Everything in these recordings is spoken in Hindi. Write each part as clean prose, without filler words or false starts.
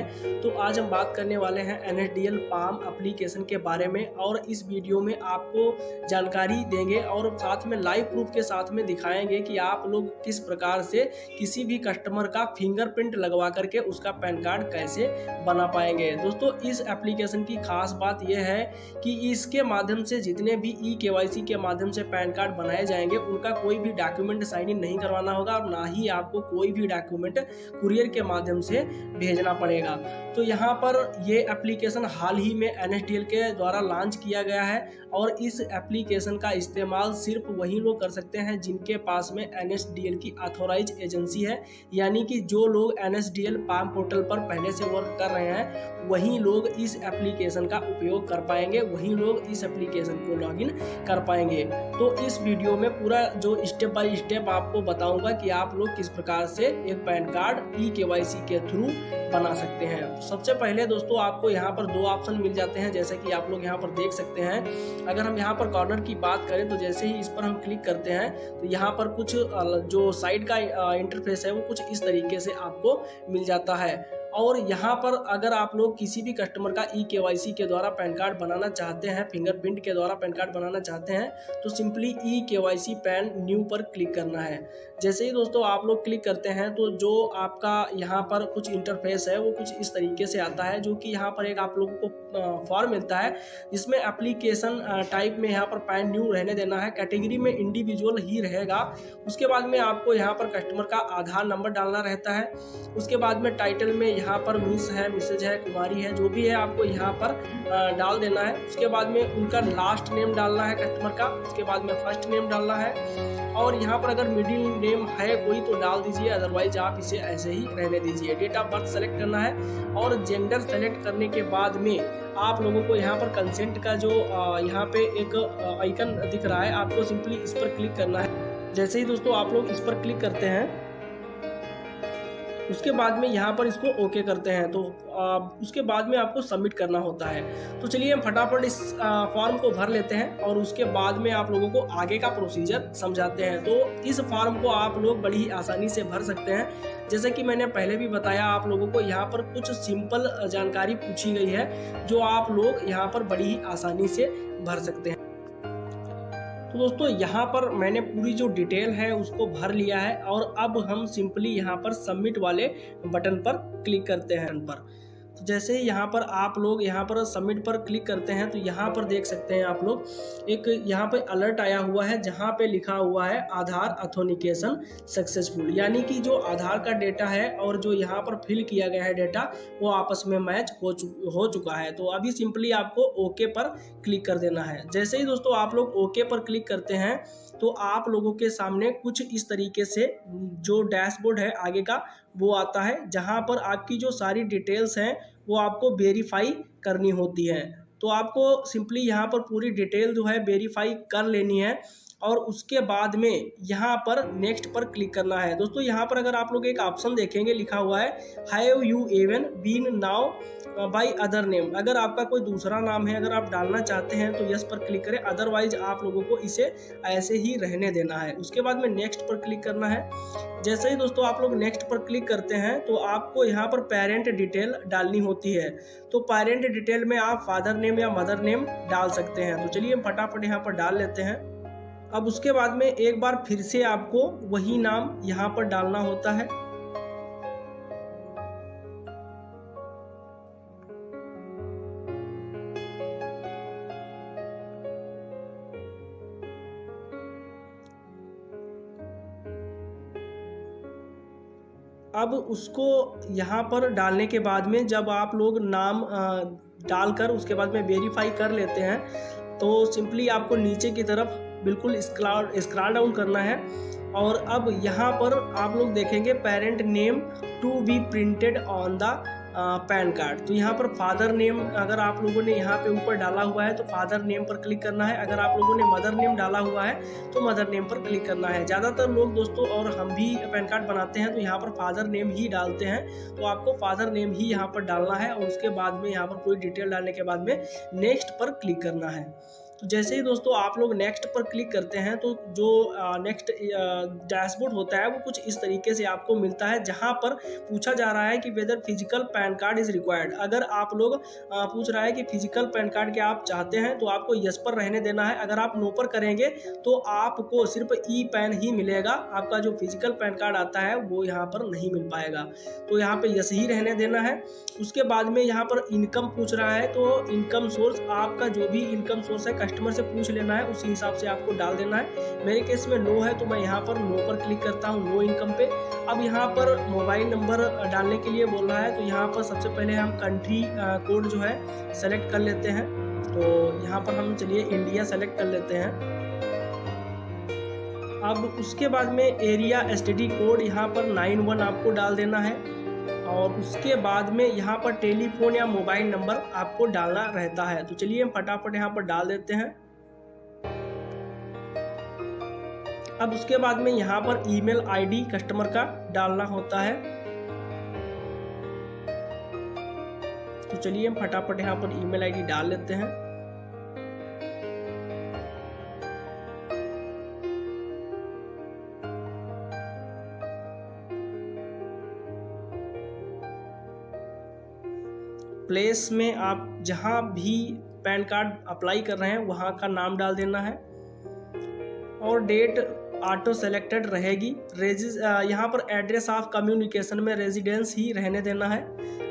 हैं। तो आज हम बात करने वाले हैं NSDL पाम एप्लीकेशन के बारे में और इस वीडियो में आपको जानकारी देंगे और साथ में लाइव प्रूफ के साथ में दिखाएंगे कि आप लोग किस प्रकार से किसी भी कस्टमर का फिंगरप्रिंट लगवा करके उसका पैन कार्ड कैसे बना पाएंगे। दोस्तों इस एप्लीकेशन की खास बात यह है कि इसके माध्यम से जितने भी KYC के माध्यम से पैन कार्ड बनाए जाएंगे उनका कोई भी डॉक्यूमेंट साइन इन नहीं करवाना होगा और ना ही आपको कोई भी डॉक्यूमेंट कुरियर के माध्यम से भेजना पड़ेगा। तो यहाँ पर ये एप्लीकेशन हाल ही में NSDL के द्वारा लॉन्च किया गया है और इस एप्लीकेशन का इस्तेमाल सिर्फ वही लोग कर सकते हैं जिनके पास में NSDL की ऑथोराइज एजेंसी है, यानी कि जो लोग NSDL पाम पोर्टल पर पहले से वर्क कर रहे हैं वही लोग इस एप्लीकेशन का उपयोग कर पाएंगे, वही लोग इस एप्लीकेशन को लॉगिन कर पाएंगे। तो इस वीडियो में पूरा जो स्टेप बाय स्टेप आपको बताऊंगा कि आप लोग किस प्रकार से एक पैन कार्ड KYC के थ्रू बना सकते हैं। सबसे पहले दोस्तों आपको यहाँ पर दो ऑप्शन मिल जाते हैं, जैसे कि आप लोग यहाँ पर देख सकते हैं। अगर हम यहाँ पर कॉर्नर की बात करें तो जैसे ही इस पर हम क्लिक करते हैं तो यहाँ पर कुछ जो साइड का इंटरफेस है वो कुछ इस तरीके से आपको मिल जाता है। और यहाँ पर अगर आप लोग किसी भी कस्टमर का KYC के द्वारा पैन कार्ड बनाना चाहते हैं, फिंगरप्रिंट के द्वारा पैन कार्ड बनाना चाहते हैं, तो सिंपली KYC पैन न्यू पर क्लिक करना है। जैसे ही दोस्तों आप लोग क्लिक करते हैं तो जो आपका यहाँ पर कुछ इंटरफेस है वो कुछ इस तरीके से आता है, जो कि यहाँ पर एक आप लोगों को फॉर्म मिलता है जिसमें एप्लीकेशन टाइप में यहाँ पर पैन न्यू रहने देना है, कैटेगरी में इंडिविजुअल ही रहेगा। उसके बाद में आपको यहाँ पर कस्टमर का आधार नंबर डालना रहता है। उसके बाद में टाइटल में यहाँ पर मिस है, मिसेज है, कुमारी है, जो भी है आपको यहाँ पर डाल देना है। उसके बाद में उनका लास्ट नेम डालना है कस्टमर का, उसके बाद में फर्स्ट नेम डालना है और यहाँ पर अगर मिडिल नेम है कोई तो डाल दीजिए, अदरवाइज आप इसे ऐसे ही रहने दीजिए। डेट ऑफ बर्थ सेलेक्ट करना है और जेंडर सेलेक्ट करने के बाद में आप लोगों को यहाँ पर कंसेंट का जो यहाँ पे एक आइकन दिख रहा है, आपको सिंपली इस पर क्लिक करना है। जैसे ही दोस्तों आप लोग इस पर क्लिक करते हैं उसके बाद में यहाँ पर इसको ओके करते हैं तो उसके बाद में आपको सबमिट करना होता है। तो चलिए हम फटाफट इस फॉर्म को भर लेते हैं और उसके बाद में आप लोगों को आगे का प्रोसीजर समझाते हैं। तो इस फॉर्म को आप लोग बड़ी ही आसानी से भर सकते हैं। जैसे कि मैंने पहले भी बताया आप लोगों को, यहाँ पर कुछ सिंपल जानकारी पूछी गई है जो आप लोग यहाँ पर बड़ी ही आसानी से भर सकते हैं। तो दोस्तों यहाँ पर मैंने पूरी जो डिटेल है उसको भर लिया है और अब हम सिंपली यहाँ पर सबमिट वाले बटन पर क्लिक करते हैं तो जैसे ही यहाँ पर आप लोग यहाँ पर सबमिट पर क्लिक करते हैं तो यहाँ पर देख सकते हैं आप लोग एक यहाँ पे अलर्ट आया हुआ है जहाँ पे लिखा हुआ है आधार ऑथेंटिकेशन सक्सेसफुल, यानी कि जो आधार का डेटा है और जो यहाँ पर फिल किया गया है डेटा वो आपस में मैच हो चुका है। तो अभी सिंपली आपको ओके पर क्लिक कर देना है। जैसे ही दोस्तों आप लोग ओके पर क्लिक करते हैं तो आप लोगों के सामने कुछ इस तरीके से जो डैशबोर्ड है आगे का वो आता है, जहां पर आपकी जो सारी डिटेल्स हैं वो आपको वेरीफाई करनी होती है। तो आपको सिंपली यहाँ पर पूरी डिटेल जो है वेरीफाई कर लेनी है और उसके बाद में यहाँ पर नेक्स्ट पर क्लिक करना है। दोस्तों यहाँ पर अगर आप लोग एक ऑप्शन देखेंगे लिखा हुआ है have you even been now by other name, अगर आपका कोई दूसरा नाम है अगर आप डालना चाहते हैं तो यस पर क्लिक करें, अदरवाइज आप लोगों को इसे ऐसे ही रहने देना है। उसके बाद में नेक्स्ट पर क्लिक करना है। जैसे ही दोस्तों आप लोग नेक्स्ट पर क्लिक करते हैं तो आपको यहाँ पर पेरेंट डिटेल डालनी होती है। तो पेरेंट डिटेल में आप फादर नेम या मदर नेम डाल सकते हैं। तो चलिए हम फटाफट यहाँ पर डाल लेते हैं। अब उसके बाद में एक बार फिर से आपको वही नाम यहाँ पर डालना होता है। अब उसको यहाँ पर डालने के बाद में जब आप लोग नाम डालकर उसके बाद में वेरीफाई कर लेते हैं तो सिंपली आपको नीचे की तरफ बिल्कुल स्क्रॉल डाउन करना है और अब यहाँ पर आप लोग देखेंगे parent name to be printed on the PAN card. तो यहाँ पर फादर नेम अगर आप लोगों ने यहाँ पे ऊपर डाला हुआ है तो फादर नेम पर क्लिक करना है। अगर आप लोगों ने मदर नेम डाला हुआ है तो मदर नेम पर क्लिक करना है। ज़्यादातर लोग दोस्तों और हम भी पैन कार्ड बनाते हैं तो यहाँ पर फादर नेम ही डालते हैं, तो आपको फादर नेम ही यहाँ पर डालना है और उसके बाद में यहाँ पर पूरी डिटेल डालने के बाद में नेक्स्ट पर क्लिक करना है। तो जैसे ही दोस्तों आप लोग नेक्स्ट पर क्लिक करते हैं तो जो नेक्स्ट डैशबोर्ड होता है वो कुछ इस तरीके से आपको मिलता है, जहां पर पूछा जा रहा है कि whether physical PAN card is required. अगर आप लोग पूछ रहा है कि फिजिकल पैन कार्ड क्या आप चाहते हैं तो आपको यस पर रहने देना है। अगर आप नो पर करेंगे तो आपको सिर्फ ई पैन ही मिलेगा, आपका जो फिजिकल पैन कार्ड आता है वो यहाँ पर नहीं मिल पाएगा। तो यहाँ पे यस ही रहने देना है। उसके बाद में यहाँ पर इनकम पूछ रहा है, तो इनकम सोर्स आपका जो भी इनकम सोर्स है कस्टमर से पूछ लेना है, उसी हिसाब से आपको डाल देना है। मेरे केस में नो है तो मैं यहाँ पर नो पर क्लिक करता हूँ, नो इनकम पे। अब यहाँ पर मोबाइल नंबर डालने के लिए बोल रहा है, तो यहाँ पर सबसे पहले हम कंट्री कोड जो है सेलेक्ट कर लेते हैं। तो यहाँ पर हम चलिए इंडिया सेलेक्ट कर लेते हैं। अब उसके बाद में एरिया एसटीडी कोड यहाँ पर 91 आपको डाल देना है, और उसके बाद में यहाँ पर टेलीफोन या मोबाइल नंबर आपको डालना रहता है। तो चलिए हम फटाफट यहाँ पर डाल देते हैं। अब उसके बाद में यहाँ पर ईमेल आईडी कस्टमर का डालना होता है। तो चलिए हम फटाफट यहाँ पर ईमेल आईडी डाल लेते हैं। प्लेस में आप जहां भी पैन कार्ड अप्लाई कर रहे हैं वहां का नाम डाल देना है, और डेट ऑटो सेलेक्टेड रहेगी। यहाँ पर एड्रेस ऑफ कम्युनिकेशन में रेजिडेंस ही रहने देना है।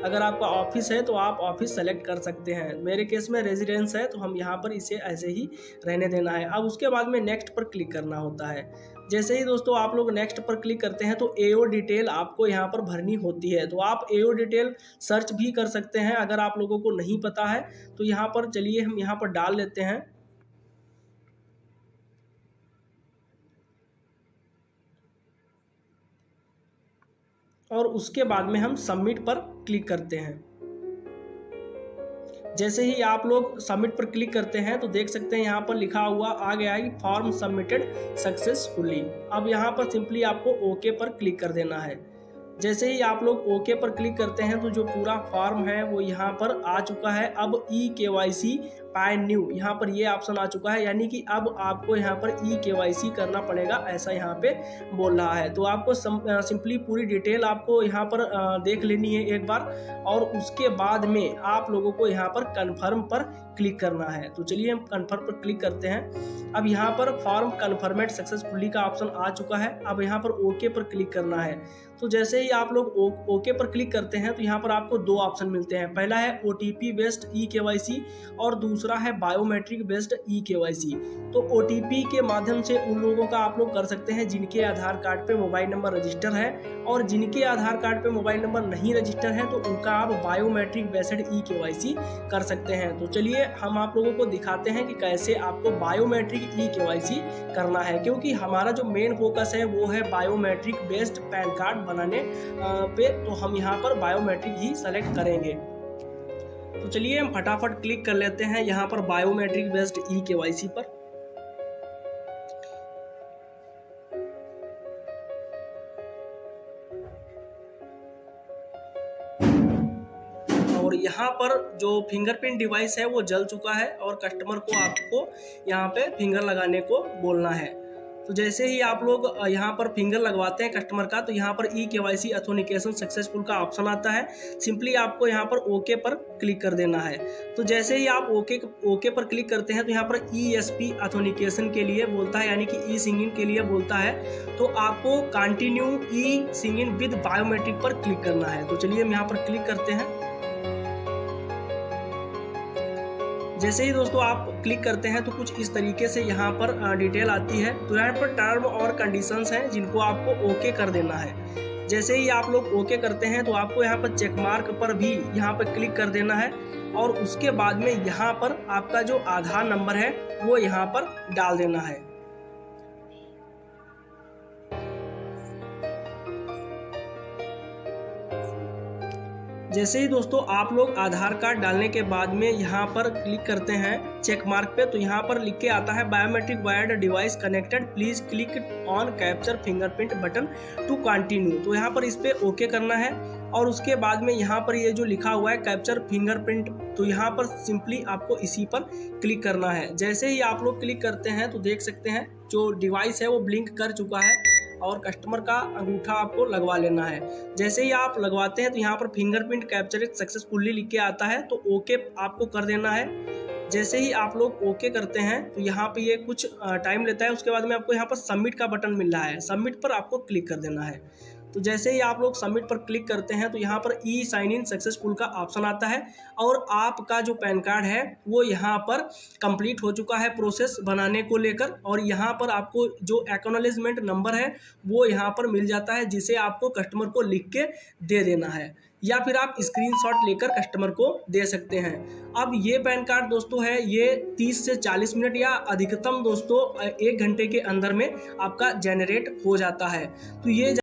अगर आपका ऑफिस है तो आप ऑफिस सेलेक्ट कर सकते हैं, मेरे केस में रेजिडेंस है तो हम यहाँ पर इसे ऐसे ही रहने देना है। अब उसके बाद में नेक्स्ट पर क्लिक करना होता है। जैसे ही दोस्तों आप लोग नेक्स्ट पर क्लिक करते हैं तो एओ डिटेल आपको यहाँ पर भरनी होती है। तो आप एओ डिटेल सर्च भी कर सकते हैं अगर आप लोगों को नहीं पता है तो यहाँ पर चलिए हम यहाँ पर डाल लेते हैं। और उसके बाद में हम सबमिट पर क्लिक करते हैं। जैसे ही आप लोग सबमिट पर क्लिक करते हैं तो देख सकते हैं यहाँ पर लिखा हुआ आ गया है फॉर्म सबमिटेड सक्सेसफुली। अब यहाँ पर सिंपली आपको ओके पर क्लिक कर देना है। जैसे ही आप लोग ओके पर क्लिक करते हैं तो जो पूरा फॉर्म है वो यहाँ पर आ चुका है। अब ई-KYC पैन न्यू यहाँ पर ये ऑप्शन आ चुका है, यानी कि अब आपको यहाँ पर ई-KYC करना पड़ेगा, ऐसा यहाँ पे बोल रहा है। तो आपको सिंपली पूरी डिटेल आपको यहाँ पर देख लेनी है एक बार, और उसके बाद में आप लोगों को यहाँ पर कन्फर्म पर क्लिक करना है। तो चलिए हम कन्फर्म पर क्लिक करते हैं। अब यहाँ पर फॉर्म कन्फर्मेड सक्सेसफुली का ऑप्शन आ चुका है। अब यहाँ पर ओके पर क्लिक करना है। तो जैसे ही आप लोग ओके पर क्लिक करते हैं तो यहाँ पर आपको दो ऑप्शन मिलते हैं। पहला है OTP बेस्ड ई-KYC और दूसरा है बायोमेट्रिक बेस्ड ई-KYC। तो OTP के माध्यम से उन लोगों का आप लोग कर सकते हैं जिनके आधार कार्ड पे मोबाइल नंबर रजिस्टर है, और जिनके आधार कार्ड पे मोबाइल नंबर नहीं रजिस्टर है तो उनका आप बायोमेट्रिक बेस्ड ई-KYC कर सकते हैं। तो चलिए हम आप लोगों को दिखाते हैं कि कैसे आपको बायोमेट्रिक ई-KYC करना है, क्योंकि हमारा जो मेन फोकस है वो है बायोमेट्रिक बेस्ड पैन कार्ड बनाने पे। तो हम यहाँ पर बायोमेट्रिक ही सेलेक्ट करेंगे। तो चलिए हम फटाफट क्लिक कर लेते हैं यहाँ पर बायोमेट्रिक बेस्ड ई-KYC पर। और यहाँ पर जो फिंगरप्रिंट डिवाइस है वो जल चुका है, और कस्टमर को आपको यहाँ पे फिंगर लगाने को बोलना है। तो जैसे ही आप लोग यहाँ पर फिंगर लगवाते हैं कस्टमर का, तो यहाँ पर ई-KYC ऑथेंटिकेशन सक्सेसफुल का ऑप्शन आता है। सिंपली आपको यहाँ पर ओके पर क्लिक कर देना है। तो जैसे ही आप ओके पर क्लिक करते हैं तो यहाँ पर ESP ऑथेंटिकेशन के लिए बोलता है, यानी कि ई सिंगिंग के लिए बोलता है। तो आपको continue E singing with biometric पर क्लिक करना है। तो चलिए हम यहाँ पर क्लिक करते हैं। जैसे ही दोस्तों आप क्लिक करते हैं तो कुछ इस तरीके से यहाँ पर डिटेल आती है। तो यहाँ पर टर्म और कंडीशंस हैं जिनको आपको ओके कर देना है। जैसे ही आप लोग ओके करते हैं तो आपको यहाँ पर चेक मार्क पर भी यहाँ पर क्लिक कर देना है, और उसके बाद में यहाँ पर आपका जो आधार नंबर है वो यहाँ पर डाल देना है। जैसे ही दोस्तों आप लोग आधार कार्ड डालने के बाद में यहाँ पर क्लिक करते हैं चेक मार्क पे, तो यहाँ पर लिख के आता है biometric wired device connected, please click on capture fingerprint button to continue. तो यहाँ पर इस पे ओके करना है। और उसके बाद में यहाँ पर ये जो लिखा हुआ है कैप्चर फिंगरप्रिंट, तो यहाँ पर सिंपली आपको इसी पर क्लिक करना है। जैसे ही आप लोग क्लिक करते हैं तो देख सकते हैं जो डिवाइस है वो ब्लिंक कर चुका है और कस्टमर का अंगूठा आपको लगवा लेना है। जैसे ही आप लगवाते हैं तो यहाँ पर फिंगरप्रिंट कैप्चर सक्सेसफुली लिख के आता है, तो ओके आपको कर देना है। जैसे ही आप लोग ओके करते हैं तो यहाँ पे ये कुछ टाइम लेता है। उसके बाद में आपको यहाँ पर सबमिट का बटन मिल रहा है, सबमिट पर आपको क्लिक कर देना है। तो जैसे ही आप लोग सबमिट पर क्लिक करते हैं तो यहाँ पर ई साइन इन सक्सेसफुल का ऑप्शन आता है और आपका जो पैन कार्ड है वो यहाँ पर कंप्लीट हो चुका है प्रोसेस बनाने को लेकर। और यहाँ पर आपको जो एक्नॉलेजमेंट नंबर है वो यहाँ पर मिल जाता है, जिसे आपको कस्टमर को लिख के दे देना है या फिर आप स्क्रीनशॉट लेकर कस्टमर को दे सकते हैं। अब ये पैन कार्ड दोस्तों है ये 30 से 40 मिनट या अधिकतम दोस्तों 1 घंटे के अंदर में आपका जनरेट हो जाता है। तो ये